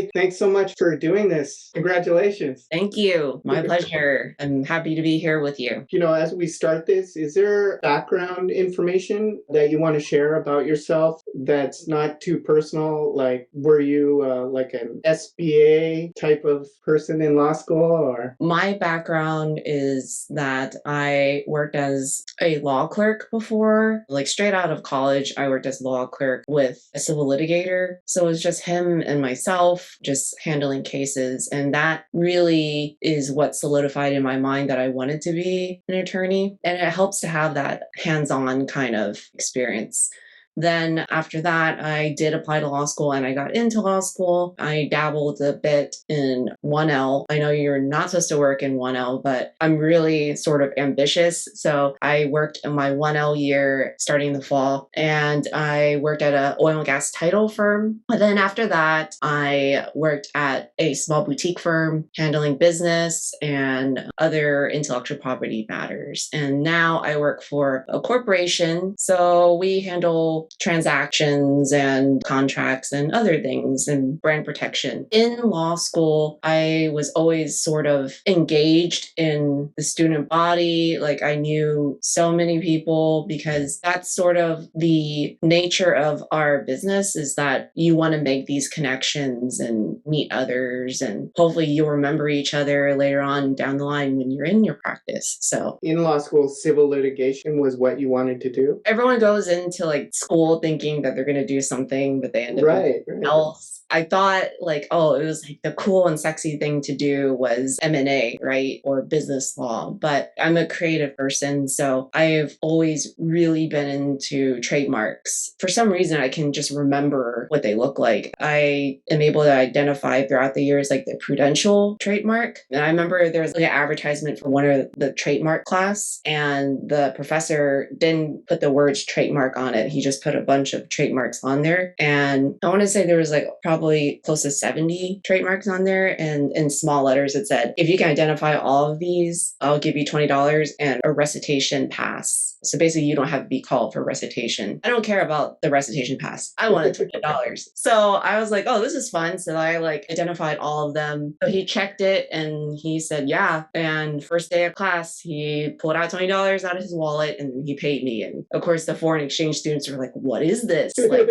Hey, thanks so much for doing this. Congratulations. Thank you. My pleasure. I'm happy to be here with you. As we start this, is there background information that you want to share about yourself that's not too personal? Like, were you like an SBA type of person in law school or? My background is that I worked as a law clerk before. Like straight out of college, I worked as a law clerk with a civil litigator. So it was just him and myself just handling cases. And that really is what solidified in my mind that I wanted to be an attorney. And it helps to have that hands-on kind of experience. Then after that, I did apply to law school and I got into law school. I dabbled a bit in 1L. I know you're not supposed to work in 1L, but I'm really sort of ambitious. So I worked in my 1L year starting the fall, and I worked at an oil and gas title firm. And then after that, I worked at a small boutique firm handling business and other intellectual property matters. And now I work for a corporation. So we handle transactions and contracts and other things and brand protection. In law school, I was always sort of engaged in the student body. Like I knew so many people because that's sort of the nature of our business, is that you want to make these connections and meet others, and hopefully you'll remember each other later on down the line when you're in your practice. So in law school, civil litigation was what you wanted to do? Everyone goes into like school thinking that they're going to do something, but they end up Right. else. I thought like, oh, it was like the cool and sexy thing to do was M&A, right? Or business law. But I'm a creative person, so I've always really been into trademarks. For some reason, I can just remember what they look like. I am able to identify throughout the years like the Prudential trademark. And I remember there was like an advertisement for one of the trademark class, and the professor didn't put the words trademark on it. He just put a bunch of trademarks on there. And I want to say there was like probably close to 70 trademarks on there. And in small letters, it said, if you can identify all of these, I'll give you $20 and a recitation pass. So basically, you don't have to be called for recitation. I don't care about the recitation pass. I wanted $20. So I was like, oh, this is fun. So I like identified all of them. So he checked it and he said, yeah. And first day of class, he pulled out $20 out of his wallet and he paid me. And of course, the foreign exchange students were like, what is this? Like,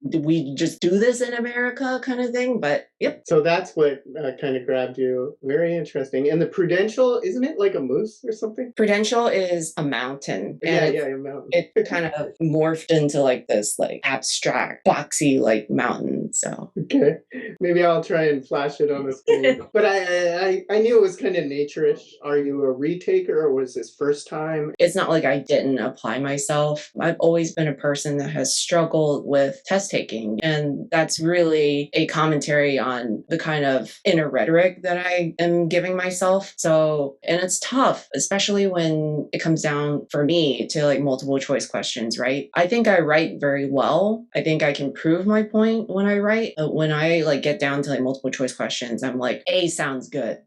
do we just do this in America kind of thing? But yep. So that's what kind of grabbed you. Very interesting. And the Prudential, isn't it like a moose or something? Prudential is a mountain. And a mountain. It kind of morphed into like this like abstract, boxy like mountain. So okay, maybe I'll try and flash it on the screen. But I knew it was kind of nature-ish. Are you a retaker, or was this first time? It's not like I didn't apply myself. I've always been a person that has struggled with test taking, and that's really a commentary on the kind of inner rhetoric that I am giving myself. So, and it's tough, especially when it comes down for me to like multiple choice questions, right? I think I write very well. I think I can prove my point when I write. But when I like get down to like multiple choice questions, I'm like, A sounds good,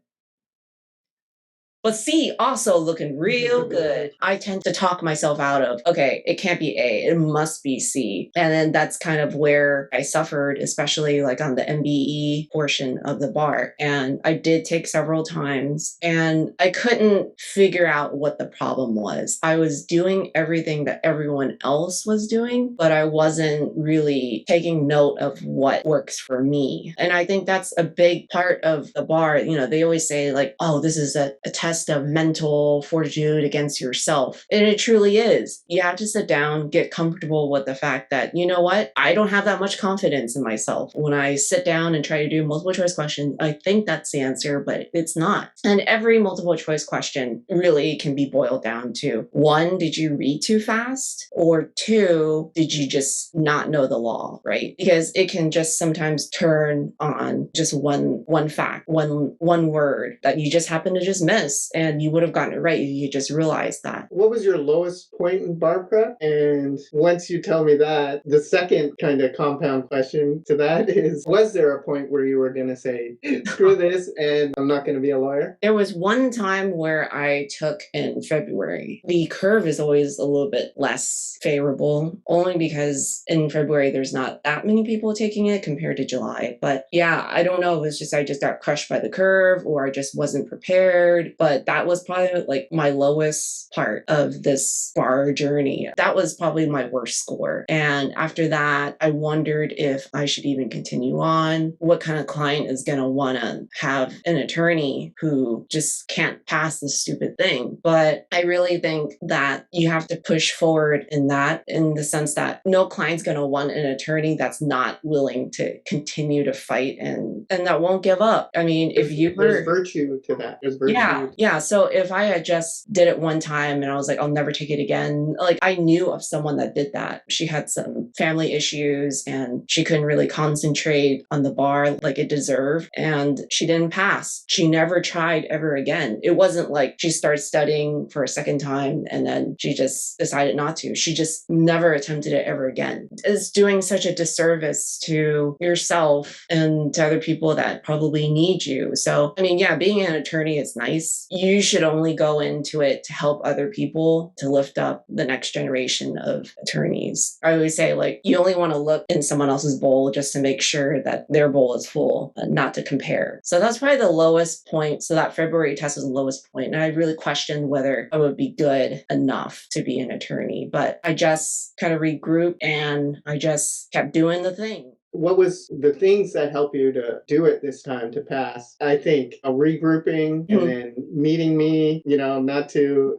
but C also looking real good. I tend to talk myself out of, okay, it can't be A, it must be C. And then that's kind of where I suffered, especially like on the MBE portion of the bar. And I did take several times and I couldn't figure out what the problem was. I was doing everything that everyone else was doing, but I wasn't really taking note of what works for me. And I think that's a big part of the bar. You know, they always say like, oh, this is a test of mental fortitude against yourself. And it truly is. You have to sit down, get comfortable with the fact that, you know what, I don't have that much confidence in myself. When I sit down and try to do multiple choice questions, I think that's the answer, but it's not. And every multiple choice question really can be boiled down to, one, did you read too fast? Or two, did you just not know the law, right? Because it can just sometimes turn on just one fact, one word that you just happen to just miss. close and you would have gotten it right if you just realized that. What was your lowest point in bar prep? And once you tell me that, the second kind of compound question to that is, was there a point where you were going to say, screw this and I'm not going to be a lawyer? There was one time where I took in February. The curve is always a little bit less favorable, only because in February there's not that many people taking it compared to July. But yeah, I don't know if it's just I just got crushed by the curve or I just wasn't prepared. But that was probably like my lowest part of this bar journey. That was probably my worst score. And after that, I wondered if I should even continue on. What kind of client is going to want to have an attorney who just can't pass this stupid thing? But I really think that you have to push forward in that, in the sense that no client's going to want an attorney that's not willing to continue to fight and that won't give up. I mean, if you were... There's virtue to that. There's virtue. Yeah. So if I had just did it one time and I was like, I'll never take it again. Like, I knew of someone that did that. She had some family issues and she couldn't really concentrate on the bar like it deserved. And she didn't pass. She never tried ever again. It wasn't like she started studying for a second time and then she just decided not to. She just never attempted it ever again. It's doing such a disservice to yourself and to other people that probably need you. So, I mean, yeah, being an attorney is nice. You should only go into it to help other people, to lift up the next generation of attorneys. I always say, like, you only want to look in someone else's bowl just to make sure that their bowl is full, not to compare. So that's probably the lowest point. So that February test was the lowest point. And I really questioned whether I would be good enough to be an attorney. But I just kind of regrouped and I just kept doing the thing. What was the things that help you to do it this time, to pass? I think a regrouping and then meeting me, not to...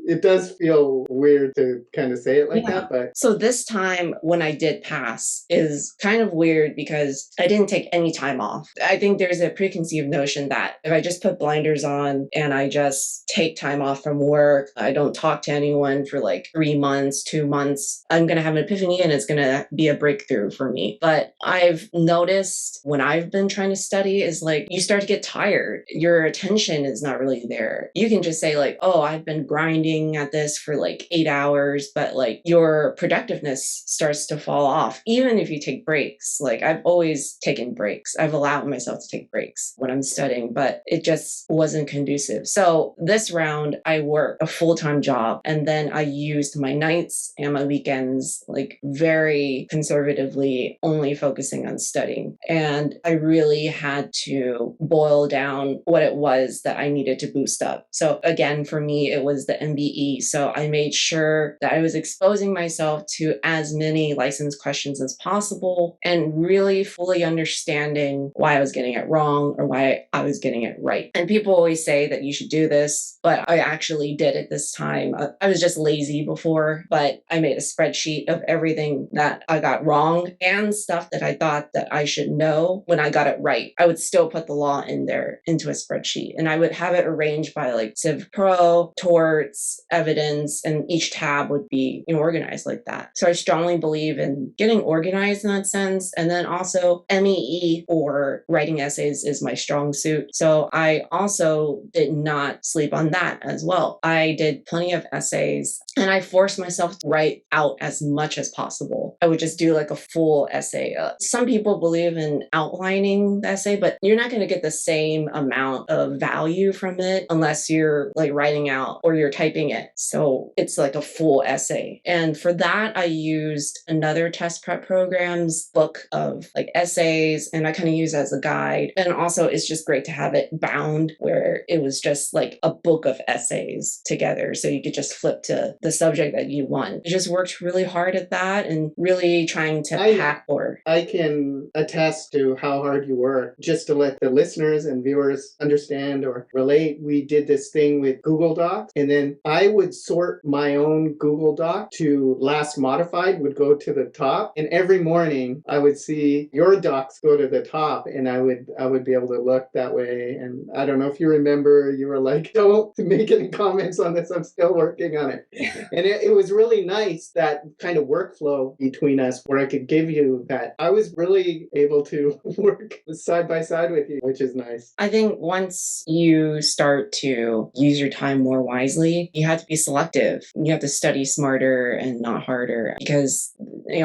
It does feel weird to kind of say it like that, but... So this time when I did pass is kind of weird because I didn't take any time off. I think there's a preconceived notion that if I just put blinders on and I just take time off from work, I don't talk to anyone for like 3 months, 2 months, I'm going to have an epiphany and it's going to be a breakthrough for me. But I've noticed when I've been trying to study is like you start to get tired. Your attention is not really there. You can just say like, oh, I've been grinding at this for like 8 hours, but like your productiveness starts to fall off, even if you take breaks. Like I've always taken breaks. I've allowed myself to take breaks when I'm studying, but it just wasn't conducive. So this round, I worked a full-time job and then I used my nights and my weekends like very conservatively, only focusing on studying. And I really had to boil down what it was that I needed to boost up. So again, for me, it was the MBE. So I made sure that I was exposing myself to as many license questions as possible and really fully understanding why I was getting it wrong or why I was getting it right. And people always say that you should do this, but I actually did it this time. I was just lazy before, but I made a spreadsheet of everything that I got wrong and stuff that I thought that I should know when I got it right. I would still put the law in there into a spreadsheet and I would have it arranged by like Civ Pro, torts, evidence, and each tab would be organized like that. So I strongly believe in getting organized in that sense. And then also MEE or writing essays is my strong suit. So I also did not sleep on that as well. I did plenty of essays and I forced myself to write out as much as possible. I would just do like a full essay. Some people believe in outlining the essay, but you're not going to get the same amount of value from it unless you're like writing out or you're typing it. So it's like a full essay. And for that, I used another test prep program's book of like essays, and I kind of use it as a guide. And also it's just great to have it bound where it was just like a book of essays together. So you could just flip to the subject that you want. I just worked really hard at that and really trying to pack for. I can attest to how hard you work. Just to let the listeners and viewers understand or relate, we did this thing with Google Docs, and then I would sort my own Google Doc to last modified would go to the top. And every morning I would see your docs go to the top and I would be able to look that way. And I don't know if you remember, you were like, don't make any comments on this. I'm still working on it. And it was really nice, that kind of workflow between us where I could give you that. I was really able to work side by side with you, which is nice. I think once you start to use your time more wisely, you have to be selective. You have to study smarter and not harder because,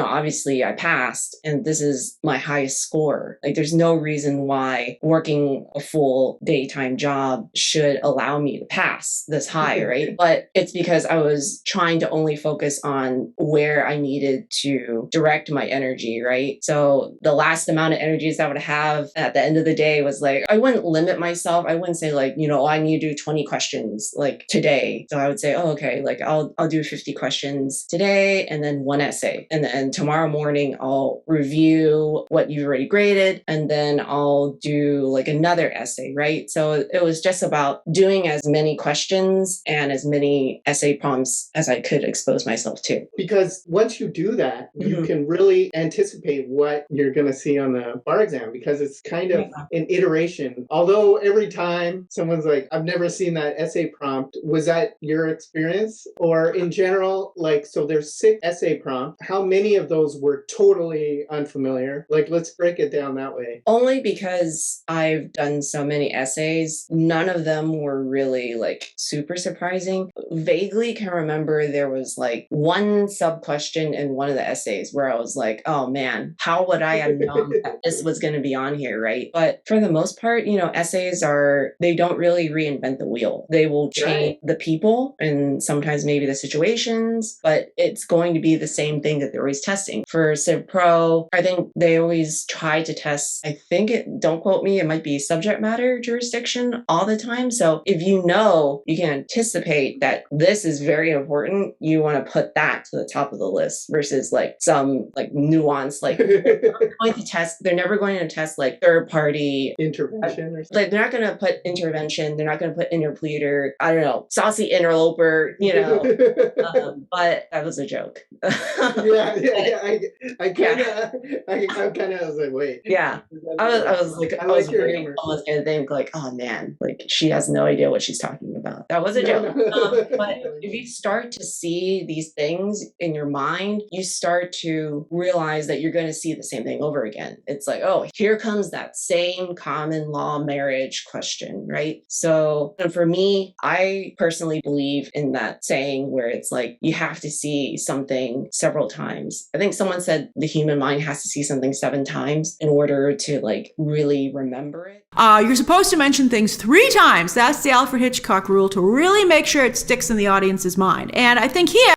obviously I passed and this is my highest score. Like, there's no reason why working a full daytime job should allow me to pass this high, right? But it's because I was trying to only focus on where I needed to direct my energy, right? So the last amount of energies I would have at the end of the day was like, I wouldn't limit myself. I wouldn't say like, I need to do 20 questions like today. So I would say, oh, okay, like I'll do 50 questions today and then one essay. And then tomorrow morning, I'll review what you've already graded and then I'll do like another essay, right? So it was just about doing as many questions and as many essay prompts as I could expose myself to. Because once you do that, you can really anticipate what you're going to see on the bar exam because it's kind of an iteration. Although every time someone's like, I've never seen that essay prompt, was that your experience? Or in general, like, so there's 6 essay prompts. How many of those were totally unfamiliar? Like, let's break it down that way. Only because I've done so many essays, none of them were really like super surprising. Vaguely can remember there was like one sub question in one of the essays where I was like, oh man, how would I have known that this was going to be on here, right? But for the most part, essays they don't really reinvent the wheel. They will change the people and sometimes maybe the situations, but it's going to be the same thing that they're always testing. For Civ Pro, I think they always try to test, don't quote me, it might be subject matter jurisdiction all the time. So if you can anticipate that this is very important, you want to put that to the top of the list versus like some like nuance, like they're never going to test like third party intervention or something. Like they're not going to put intervention, they're not going to put interpleader, I don't know, saucy interloper, but that was a joke. I kind of was like, wait. Yeah. I was almost gonna think like, oh man, like she has no idea what she's talking about. That was a joke. But if you start to see these things in your mind, you start to realize that you're going to see the same thing over again. It's like, oh, here comes that same common law marriage question, right? So for me, I personally believe in that saying where it's like, you have to see something several times. I think someone said the human mind has to see something 7 times in order to like really remember it. You're supposed to mention things 3 times. That's the Alfred Hitchcock rule to really make sure it sticks in the audience's mind. And I think here,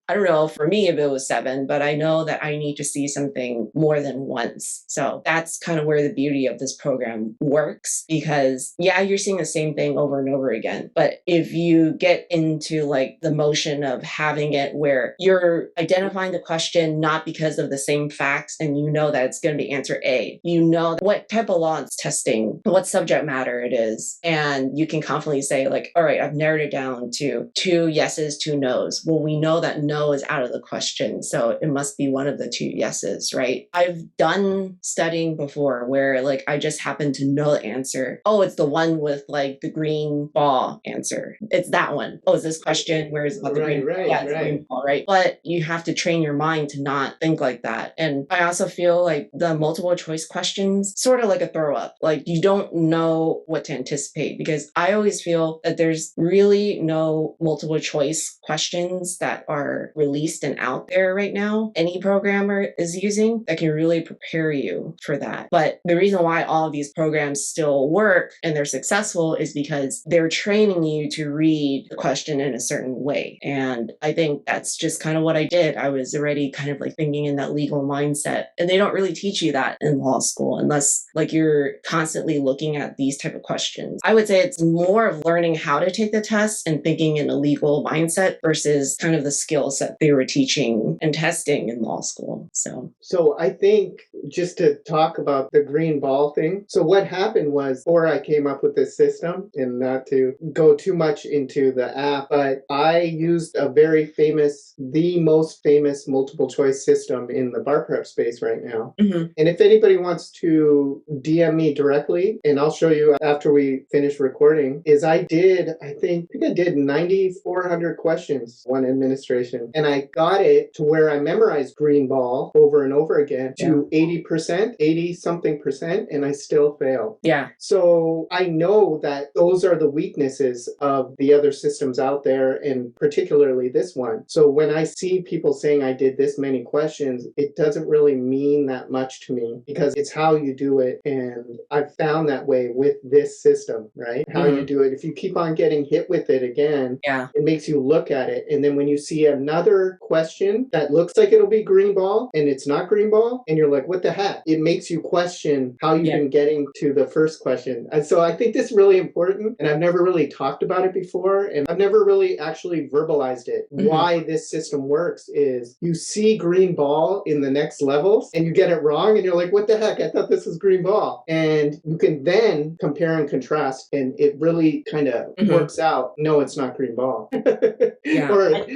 I don't know for me if it was 7, but I know that I need to see something more than once. So that's kind of where the beauty of this program works because you're seeing the same thing over and over again. But if you get into like the motion of having it where you're identifying the question not because of the same facts and you know that it's going to be answer A, you know what type of law it's testing, what subject matter it is, and you can confidently say like, all right, I've narrowed it down to 2 yeses, 2 nos. Well, we know that no is out of the question. So it must be one of the 2 yeses, right? I've done studying before where like I just happen to know the answer. Oh, it's the one with like the green ball answer. It's that one. Oh, is this question where it's about the green ball? Yeah, it's green ball, right? But you have to train your mind to not think like that. And I also feel like the multiple choice questions sort of like a throw up. Like you don't know what to anticipate because I always feel that there's really no multiple choice questions that are released and out there right now, any programmer is using that can really prepare you for that. But the reason why all of these programs still work and they're successful is because they're training you to read the question in a certain way. And I think that's just kind of what I did. I was already kind of like thinking in that legal mindset. And they don't really teach you that in law school unless like you're constantly looking at these type of questions. I would say it's more of learning how to take the test and thinking in a legal mindset versus kind of the skills that they were teaching and testing in law school. So I think just to talk about the green ball thing. So what happened was before I came up with this system, and not to go too much into the app, but I used the most famous multiple choice system in the bar prep space right now. And if anybody wants to DM me directly, and I'll show you after we finish recording, is I think I did 9,400 questions one administration. question. And I got it to where I memorized green ball over and over again to 80%, 80 something percent, and I still failed. Yeah. So I know that those are the weaknesses of the other systems out there, and particularly this one. So when I see people saying I did this many questions, it doesn't really mean that much to me because it's how you do it. And I've found that way with this system, right? How you do it. If you keep on getting hit with it again, it makes you look at it. And then when you see another question that looks like it'll be green ball and it's not green ball, and you're like, what the heck? It makes you question how you've been getting to the first question. And so I think this is really important. And I've never really talked about it before. And I've never really actually verbalized it. Why this system works is you see green ball in the next levels and you get it wrong and you're like, what the heck? I thought this was green ball. And you can then compare and contrast and it really kind of works out. No, it's not green ball. Or,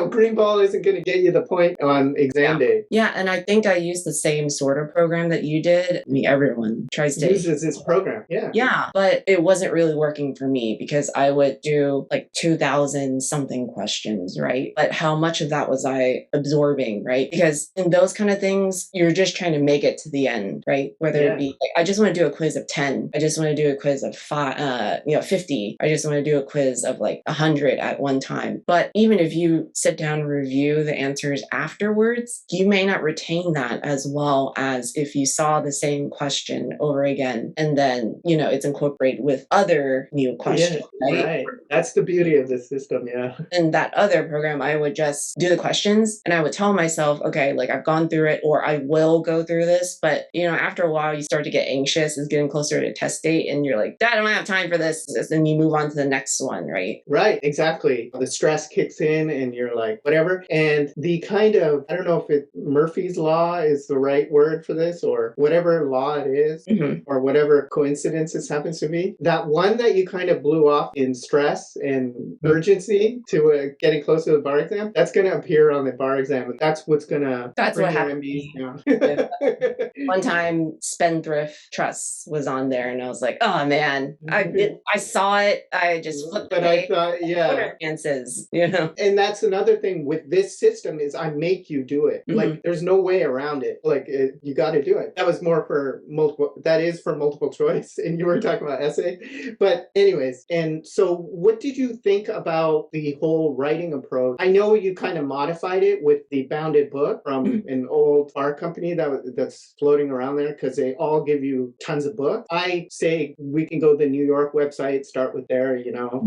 green ball isn't going to get you the point on exam day. Yeah, and I think I used the same sort of program that you did. I mean, everyone tries to uses this program. Yeah, but it wasn't really working for me because I would do like 2,000 something questions, right? But how much of that was I absorbing, right? Because in those kind of things, you're just trying to make it to the end, right? Whether it be like, I just want to do a quiz of 10. I just want to do a quiz of 50. I just want to do a quiz of like 100 at one time. But even if you sit down and review the answers afterwards, you may not retain that as well as if you saw the same question over again and then, it's incorporated with other new questions. Right. That's the beauty of this system. In that other program, I would just do the questions and I would tell myself, okay, like I've gone through it or I will go through this. But, after a while, you start to get anxious. It's getting closer to test date and you're like, Dad, I don't have time for this. And you move on to the next one, right? Right, exactly. The stress kicks in and you're like, whatever. And the kind of, I don't know if Murphy's Law is the right word for this or whatever law it is or whatever coincidence this happens to be. That one that you kind of blew off in stress and urgency to getting close to the bar exam, that's going to appear on the bar exam. That's what's going to bring your MBs down. One time, Spendthrift Trust was on there, and I was like, "Oh man, I saw it. I just flipped it." But I thought, chances, And that's another thing with this system is I make you do it. Like, there's no way around it. Like, you got to do it. That was more for multiple. That is for multiple choice, and you were talking about essay. But anyways, and so what did you think about the whole writing approach? I know you kind of modified it with the bounded book from an old bar company that's floating around there because they all give you tons of books. I say we can go to the New York website, start with there,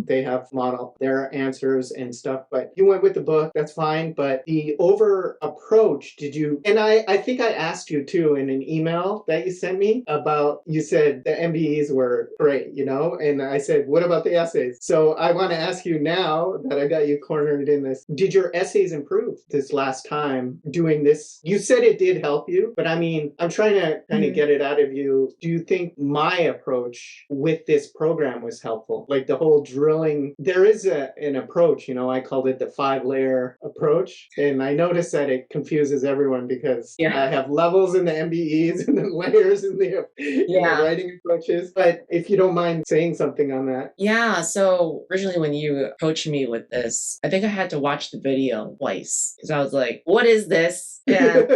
they have model their answers and stuff, but you went with the book, that's fine. But the over approach, did you, and I think I asked you too in an email that you sent me about, you said the MBEs were great, and I said, what about the essays? So I want to ask you now that I got you cornered in this, did your essays improve this last time doing this? You said it did help you, but I mean, I'm trying to kind of get it out of you. Do you think my approach with this program was helpful? Like the whole drilling, there is an approach, I called it the 5-layer approach. And I noticed that it confuses everyone because I have levels in the MBEs and then layers in the writing approaches. But if you don't mind saying something on that. Yeah. So originally when you approached me with this, I think I had to watch the video twice because I was like, what is this? And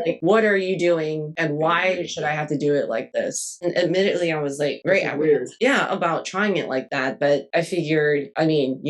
like, what are you doing? And why should I have to do it like this? And admittedly, I was like, very weird. About trying it like that. But I figured, I mean,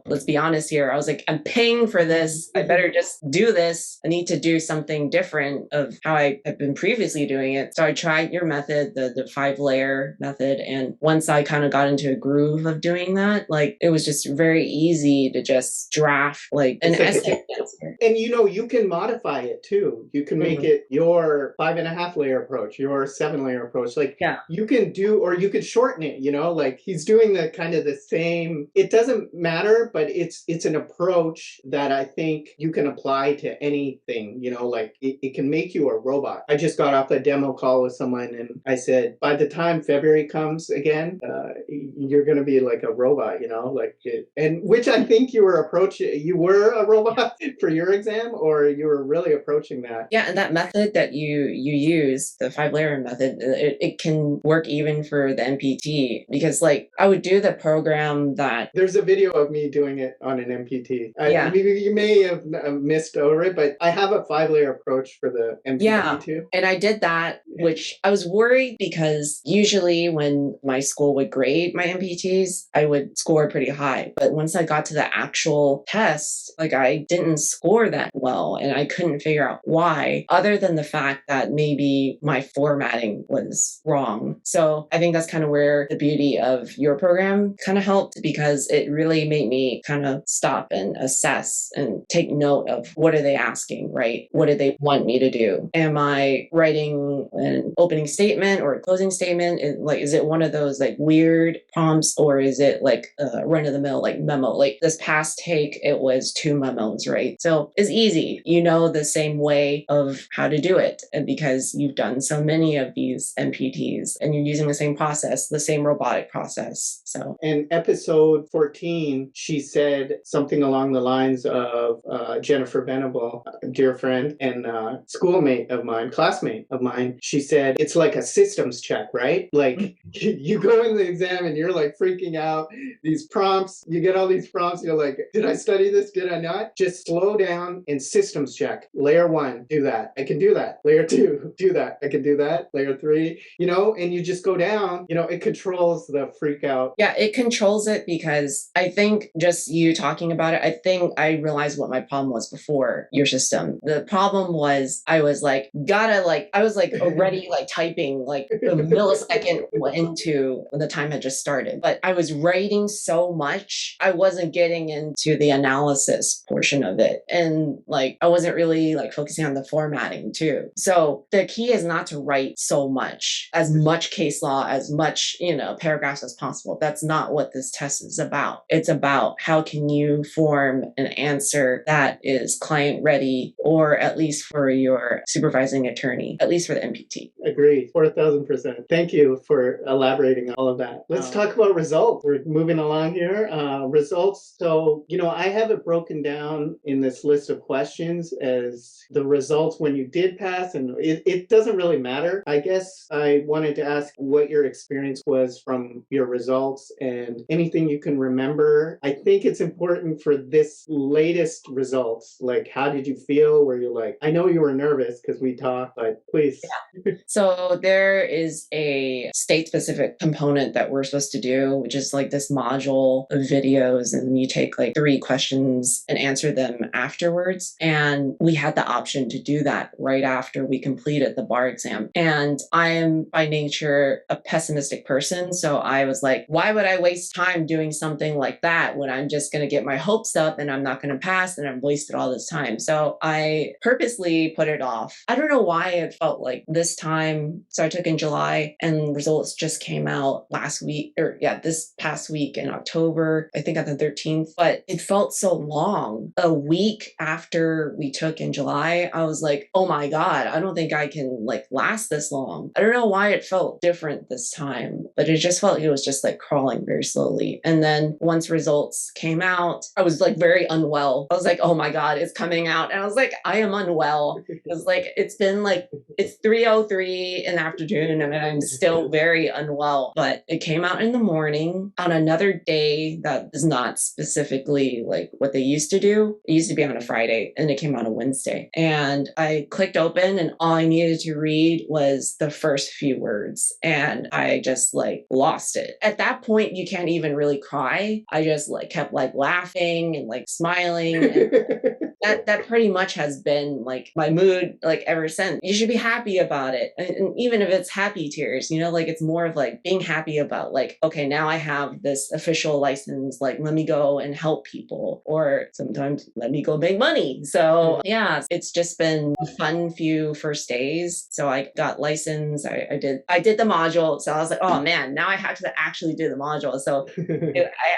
let's be honest here. I was like, I'm paying for this. I better just do this. I need to do something different of how I have been previously doing it. So I tried your method, the 5-layer method. And once I kind of got into a groove of doing that, like it was just very easy to just draft like an essay answer. And you can modify it too. You can make it your 5.5-layer approach, your 7-layer approach. Like you can do, or you could shorten it, like he's doing the kind of the same, it doesn't matter, but it's an approach that I think you can apply to anything, like it can make you a robot. I just got off a demo call with someone and I said, by the time February comes again, you're going to be like a robot, like it, and which I think you were a robot for your exam, or you were really approaching that? Yeah, and that method that you use, the 5-layer method, it can work even for the MPT, because like I would do the program that There's a video of me doing it on an MPT. Yeah. You may have missed over it, but I have a 5-layer approach for the MPT too. And I did that, which I was worried because usually when my school would grade my MPTs, I would score pretty high. But once I got to the actual test, like I didn't score that well, and I couldn't figure out why, other than the fact that maybe my formatting was wrong. So I think that's kind of where the beauty of your program kind of helped, because it really made me kind of stop and assess and take note of what are they asking, right? What do they want me to do? Am I writing an opening statement or a closing statement? Is it one of those like weird prompts, or is it like a run of the mill like memo? Like this past take, it was 2 memos, right? So it's easy. You know the same way of how to do it, and because you've done so many of these MPTs and you're using the same process, the same robotic process. So in episode 14, she said something along the lines of Jennifer Venable, a dear friend and schoolmate of mine, classmate of mine. She said it's like a systems check, right? Like you go in the exam and you're like freaking out. These prompts, you get all these prompts. You're like, did I study this? Did I not? Just slow down and systems check. Layer 1, do that. I can do that. Layer 2, do that. I can do that. Layer 3, and you just go down. It controls the freak out. Yeah, it controls it, because I think just you talking about it, I think I realized what my problem was before your system. The problem was I was like, already like typing like a millisecond into when the time had just started. But I was writing so much, I wasn't getting into the analysis portion of it. And like, I wasn't really like focusing on the formatting too. So the key is not to write so much, as much case law, as much, paragraphs as possible. That's not what this test is about. It's about how can you form an answer that is client ready, or at least for your supervising attorney, at least for the MPT. Agreed. 4,000%. Thank you for elaborating on all of that. Let's talk about results. We're moving along here. Results. So, I have it broken down in this list of questions as the results when you did pass, and it doesn't really matter. I guess I wanted to ask what your experience was from your results and anything you can remember. I think it's important for this latest results. Like, how did you feel? Were you like, I know you were nervous because we talked, but please. Yeah. So there is a state-specific component that we're supposed to do, which is like this module of videos, and you take like 3 questions and answer them afterwards. And we had the option to do that right after we completed the bar exam. And I am by nature a pessimistic person. So I was like, why would I waste time doing something like that when I'm just going to get my hopes up and I'm not going to pass and I've wasted all this time? So I purposely put it off. I don't know why it felt like this time. So I took in July, and results just came out this past week in October, I think on the 13th, but it felt so long. A week after we took in July, I was like, oh my God, I don't think I can like last this long. I don't know why it felt different this time, but it just felt like it was just like crawling very slowly. And then once results came out, I was like very unwell. I was like, oh my God, it's coming out. And I was like, I am unwell. It was like, it's 3:03 in the afternoon and I'm still very unwell. But it came out in the morning on another day that is not specifically like what they used to do. It used to be on a Friday, and it came out on a Wednesday. And I clicked open, and all I needed to read was the first few words. And I just like lost it. At that point, you can't even really cry. I just like kept like laughing and like smiling. And that pretty much has been like my mood like ever since. You should be happy about it. And even if it's happy tears, like it's more of like being happy about like, okay, now I have this official license, like let me go and help people, or sometimes let me go make money. So yeah, it's just been a fun few first days. So I got licensed. I did the module. So I was like, oh man, now I have to actually do the module. So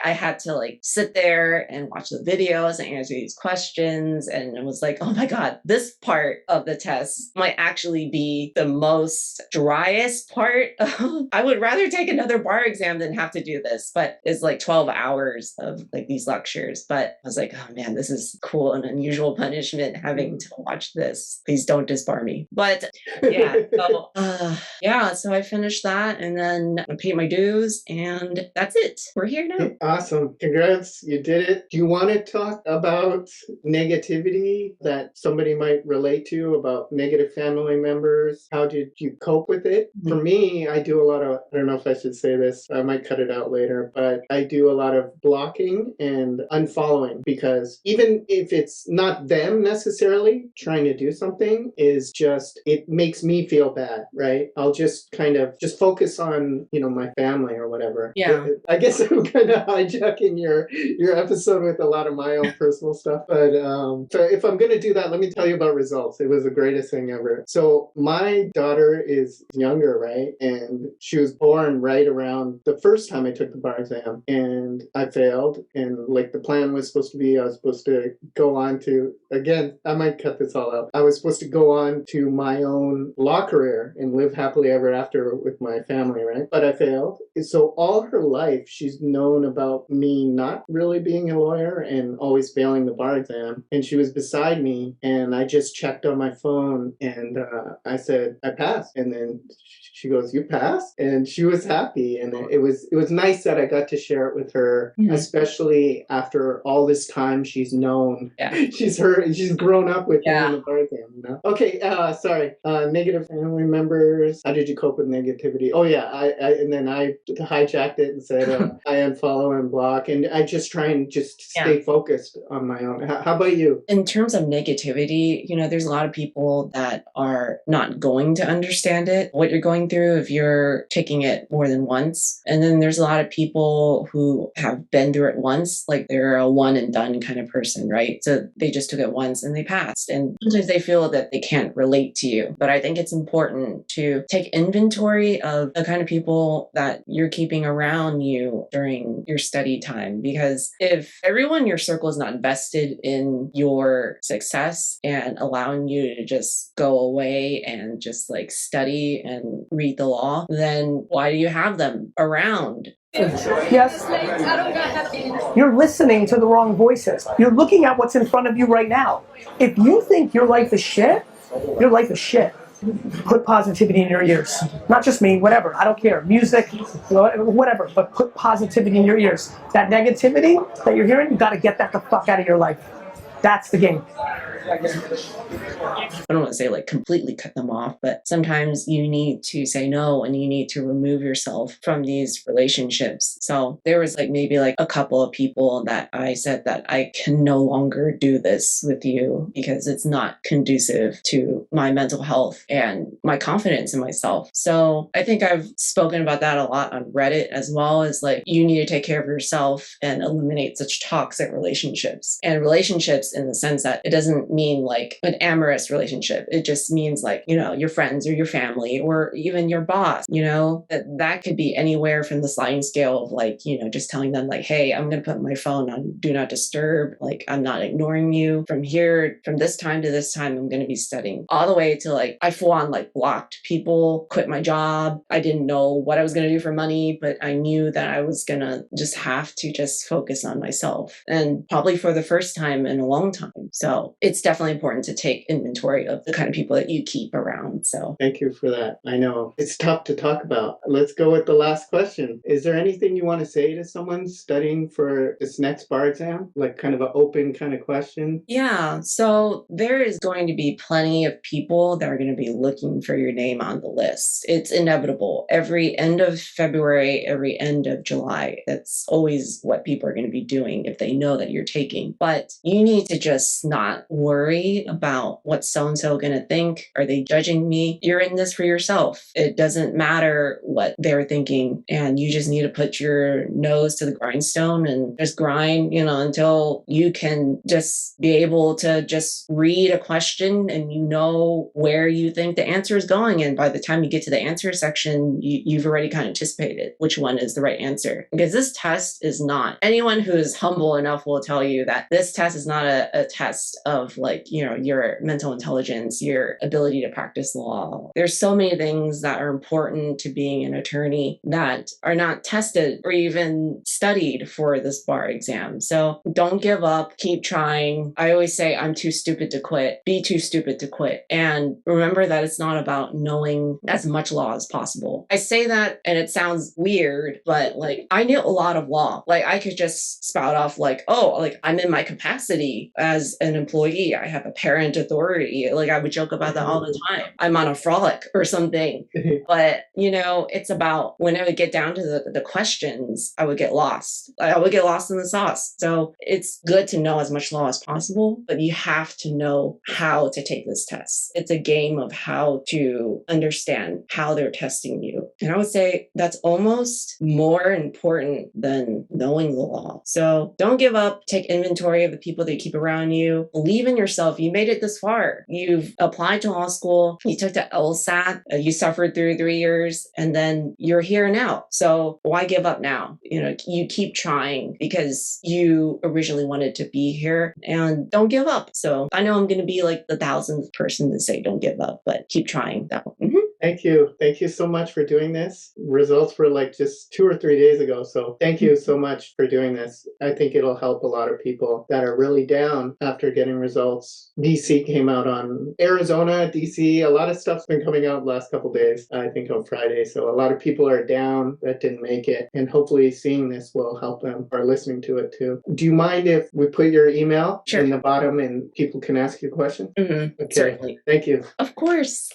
I had to like sit there and watch the videos and answer these questions. And it was like, oh my God, this part of the test might actually be the most driest part. I would rather take another bar exam than have to do this, but it's like 12 hours of like these lectures. But I was like, oh man, this is cool. an unusual punishment having to watch this. Please don't disbar me. But yeah, so I finished that and then I paid my dues and that's it. We're here now. Awesome. Congrats. You did it. Do you want to talk about negativity that somebody might relate to, about negative family members? How did you cope with it? For me, I do a lot of, I don't know if I should say this, I might cut it out later, but I do a lot of blocking and unfollowing, because even if it's not them necessarily trying to do something, is just, it makes me feel bad, right? I'll just kind of just focus on, my family or whatever. Yeah. I guess I'm kind of hijacking your episode with a lot of my own personal stuff. But so if I'm going to do that, let me tell you about results. It was the greatest thing ever. So my daughter is younger, right? And she was born right around the first time I took the bar exam, and I failed. And like the plan was supposed to be, I was supposed to go on to, again, I might cut this all out. I was supposed to go on to my own law career and live happily ever after with my family, right? But I failed. So all her life, she's known about me not really being a lawyer and always failing the bar exam. And she was beside me, and I just checked on my phone, and I said, I passed. And then she goes, you passed? And she was happy. And it was nice that I got to share it with her, especially after all this time she's known. Yeah. She's grown up with me in the bar exam, Okay, sorry. Negative family members. How did you cope with negativity? Oh yeah, and then I hijacked it and said I unfollow and block, and I just try and just stay focused on my own. How about you? In terms of negativity, there's a lot of people that are not going to understand it, what you're going through if you're taking it more than once. And then there's a lot of people who have been through it once, like they're a one and done kind of person, right? So they just took it once and they passed. And sometimes they feel that they can't relate to you. But I think it's important to take inventory of the kind of people that you're keeping around you during your study time. Because if everyone in your circle is not invested in your success and allowing you to just go away and just like study and read the law, then why do you have them around? Yes. You're listening to the wrong voices. You're looking at what's in front of you right now. If you think your life is shit, your life is shit. Put positivity in your ears. Not just me, whatever. I don't care. Music, whatever, but put positivity in your ears. That negativity that you're hearing, you got to get that the fuck out of your life. That's the game. I don't want to say like completely cut them off, but sometimes you need to say no and you need to remove yourself from these relationships. So there was like maybe like a couple of people that I said that I can no longer do this with you because it's not conducive to my mental health and my confidence in myself. So I think I've spoken about that a lot on Reddit, as well as like you need to take care of yourself and eliminate such toxic relationships. And relationships in the sense that it doesn't mean like an amorous relationship. It just means like, your friends or your family or even your boss, that could be anywhere from the sliding scale of like, just telling them like, hey, I'm going to put my phone on do not disturb. Like, I'm not ignoring you from this time to this time, I'm going to be studying, all the way to like, I full on like blocked people, quit my job. I didn't know what I was going to do for money, but I knew that I was going to just have to just focus on myself, and probably for the first time in a long time. So it's definitely important to take inventory of the kind of people that you keep around. So thank you for that. I know it's tough to talk about. Let's go with the last question. Is there anything you want to say to someone studying for this next bar exam? Like kind of an open kind of question? Yeah. So there is going to be plenty of people that are going to be looking for your name on the list. It's inevitable. Every end of February, every end of July, that's always what people are going to be doing if they know that you're taking. But you need to just not worry about what so-and-so going to think. Are they judging me? You're in this for yourself. It doesn't matter what they're thinking. And you just need to put your nose to the grindstone and just grind, until you can just be able to just read a question and where you think the answer is going. And by the time you get to the answer section, you've already kind of anticipated which one is the right answer. Because this test is not, anyone who is humble enough will tell you that this test is not a a test of like, you know, your mental intelligence, your ability to practice law. There's so many things that are important to being an attorney that are not tested or even studied for this bar exam. So don't give up, keep trying. I always say, I'm too stupid to quit. Be too stupid to quit. And remember that it's not about knowing as much law as possible. I say that and it sounds weird, but like I knew a lot of law. Like I could just spout off like, oh, like I'm in my capacity as an employee. I have a parent authority. Like I would joke about that all the time. I'm on a frolic or something. But, you know, it's about when I would get down to the questions, I would get lost. I would get lost in the sauce. So it's good to know as much law as possible, but you have to know how to take this test. It's a game of how to understand how they're testing you. And I would say that's almost more important than knowing the law. So don't give up. Take inventory of the people that you keep around you. Believe in yourself. You made it this far. You've applied to law school. You took the LSAT. You suffered through 3 years, and then you're here now. So why give up now? You know, you keep trying because you originally wanted to be here, and don't give up. So I know I'm going to be like the 1000th person to say don't give up, but keep trying though. Thank you. Thank you so much for doing this. Results were like just 2 or 3 days ago. So thank you so much for doing this. I think it'll help a lot of people that are really down after getting results. DC came out on Arizona, DC. A lot of stuff's been coming out the last couple days, I think on Friday. So a lot of people are down that didn't make it. And hopefully seeing this will help them or listening to it too. Do you mind if we put your email in the bottom and people can ask you questions? Okay. Certainly. Thank you. Of course.